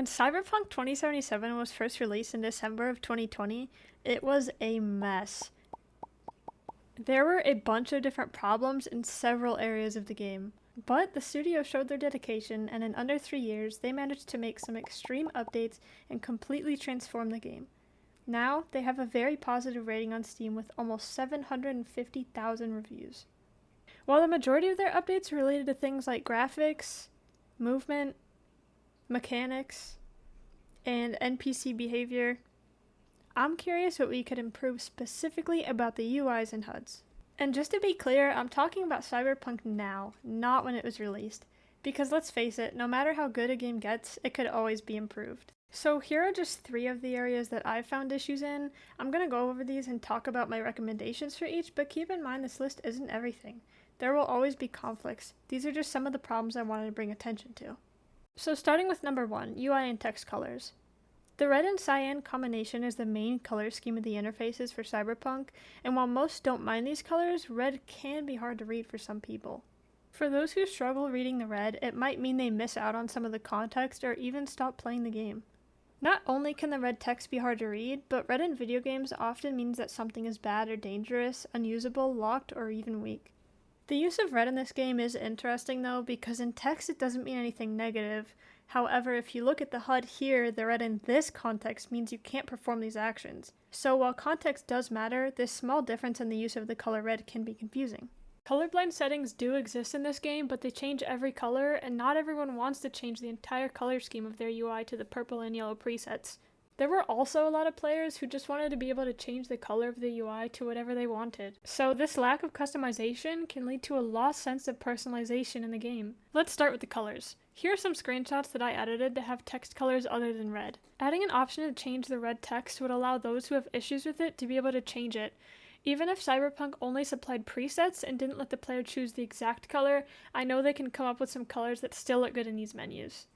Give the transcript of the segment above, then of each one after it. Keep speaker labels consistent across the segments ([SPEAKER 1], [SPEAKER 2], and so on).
[SPEAKER 1] When Cyberpunk 2077 was first released in December of 2020, it was a mess. There were a bunch of different problems in several areas of the game, but the studio showed their dedication, and in under 3 years, they managed to make some extreme updates and completely transform the game. Now, they have a very positive rating on Steam with almost 750,000 reviews. While the majority of their updates are related to things like graphics, movement, mechanics, and NPC behavior, I'm curious what we could improve specifically about the UIs and HUDs. And just to be clear, I'm talking about Cyberpunk now, not when it was released, because let's face it, no matter how good a game gets, it could always be improved. So here are just 3 of the areas that I've found issues in. I'm going to go over these and talk about my recommendations for each, but keep in mind this list isn't everything. There will always be conflicts. These are just some of the problems I wanted to bring attention to. So starting with number 1, UI and text colors. The red and cyan combination is the main color scheme of the interfaces for Cyberpunk, and while most don't mind these colors, red can be hard to read for some people. For those who struggle reading the red, it might mean they miss out on some of the context or even stop playing the game. Not only can the red text be hard to read, but red in video games often means that something is bad or dangerous, unusable, locked, or even weak. The use of red in this game is interesting though, because in text it doesn't mean anything negative. However, if you look at the HUD here, the red in this context means you can't perform these actions. So while context does matter, this small difference in the use of the color red can be confusing. Colorblind settings do exist in this game, but they change every color, and not everyone wants to change the entire color scheme of their UI to the purple and yellow presets. There were also a lot of players who just wanted to be able to change the color of the UI to whatever they wanted. So this lack of customization can lead to a lost sense of personalization in the game. Let's start with the colors. Here are some screenshots that I edited to have text colors other than red. Adding an option to change the red text would allow those who have issues with it to be able to change it. Even if Cyberpunk only supplied presets and didn't let the player choose the exact color, I know they can come up with some colors that still look good in these menus.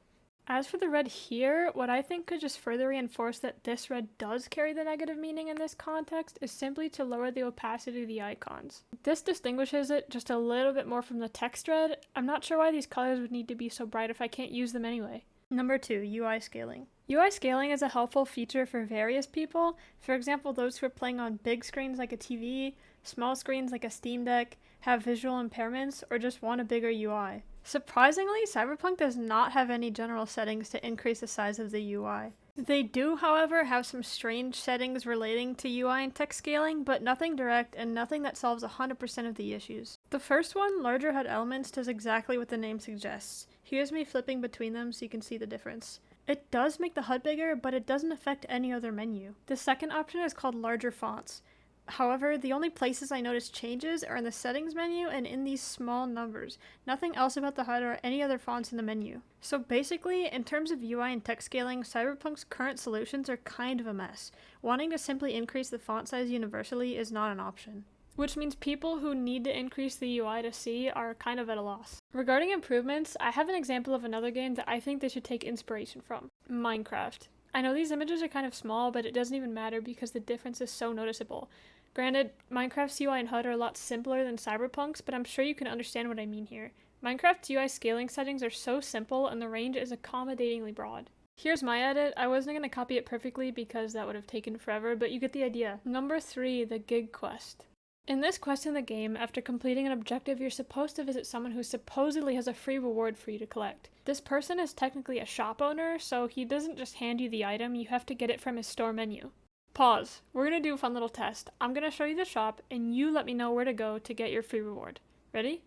[SPEAKER 1] As for the red here, what I think could just further reinforce that this red does carry the negative meaning in this context is simply to lower the opacity of the icons. This distinguishes it just a little bit more from the text red. I'm not sure why these colors would need to be so bright if I can't use them anyway. Number 2, UI scaling. UI scaling is a helpful feature for various people. For example, those who are playing on big screens like a TV, small screens like a Steam Deck, have visual impairments, or just want a bigger UI. Surprisingly, Cyberpunk does not have any general settings to increase the size of the UI. They do, however, have some strange settings relating to UI and text scaling, but nothing direct and nothing that solves 100% of the issues. The first one, larger HUD elements, does exactly what the name suggests. Here's me flipping between them so you can see the difference. It does make the HUD bigger, but it doesn't affect any other menu. The second option is called larger fonts. However, the only places I notice changes are in the settings menu and in these small numbers. Nothing else about the HUD or any other fonts in the menu. So basically, in terms of UI and text scaling, Cyberpunk's current solutions are kind of a mess. Wanting to simply increase the font size universally is not an option. Which means people who need to increase the UI to see are kind of at a loss. Regarding improvements, I have an example of another game that I think they should take inspiration from. Minecraft. I know these images are kind of small, but it doesn't even matter because the difference is so noticeable. Granted, Minecraft's UI and HUD are a lot simpler than Cyberpunk's, but I'm sure you can understand what I mean here. Minecraft's UI scaling settings are so simple and the range is accommodatingly broad. Here's my edit. I wasn't going to copy it perfectly because that would have taken forever, but you get the idea. Number 3, the gig quest. In this quest in the game, after completing an objective, you're supposed to visit someone who supposedly has a free reward for you to collect. This person is technically a shop owner, so he doesn't just hand you the item, you have to get it from his store menu. Pause. We're going to do a fun little test. I'm going to show you the shop, and you let me know where to go to get your free reward. Ready?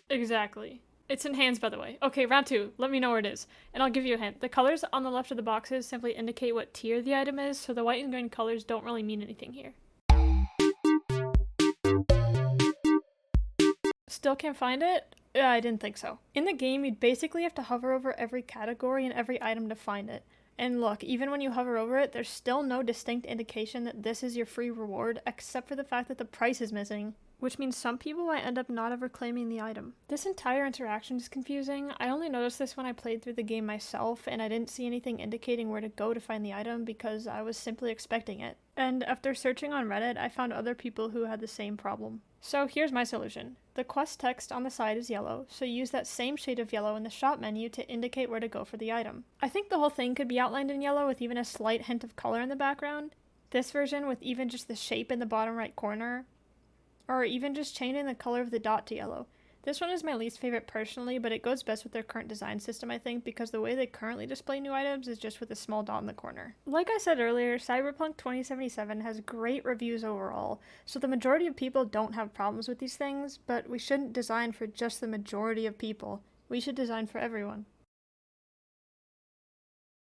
[SPEAKER 1] Exactly. It's in hands, by the way. Okay, round 2. Let me know where it is. And I'll give you a hint. The colors on the left of the boxes simply indicate what tier the item is, so the white and green colors don't really mean anything here. Still can't find it? I didn't think so. In the game, you'd basically have to hover over every category and every item to find it. And look, even when you hover over it, there's still no distinct indication that this is your free reward, except for the fact that the price is missing. which means some people might end up not ever claiming the item. This entire interaction is confusing. I only noticed this when I played through the game myself, and I didn't see anything indicating where to go to find the item because I was simply expecting it. And after searching on Reddit, I found other people who had the same problem. So here's my solution. The quest text on the side is yellow, so use that same shade of yellow in the shop menu to indicate where to go for the item. I think the whole thing could be outlined in yellow with even a slight hint of color in the background. This version with even just the shape in the bottom right corner, or even just changing the color of the dot to yellow. This one is my least favorite personally, but it goes best with their current design system, I think, because the way they currently display new items is just with a small dot in the corner. Like I said earlier, Cyberpunk 2077 has great reviews overall, so the majority of people don't have problems with these things, but we shouldn't design for just the majority of people. We should design for everyone.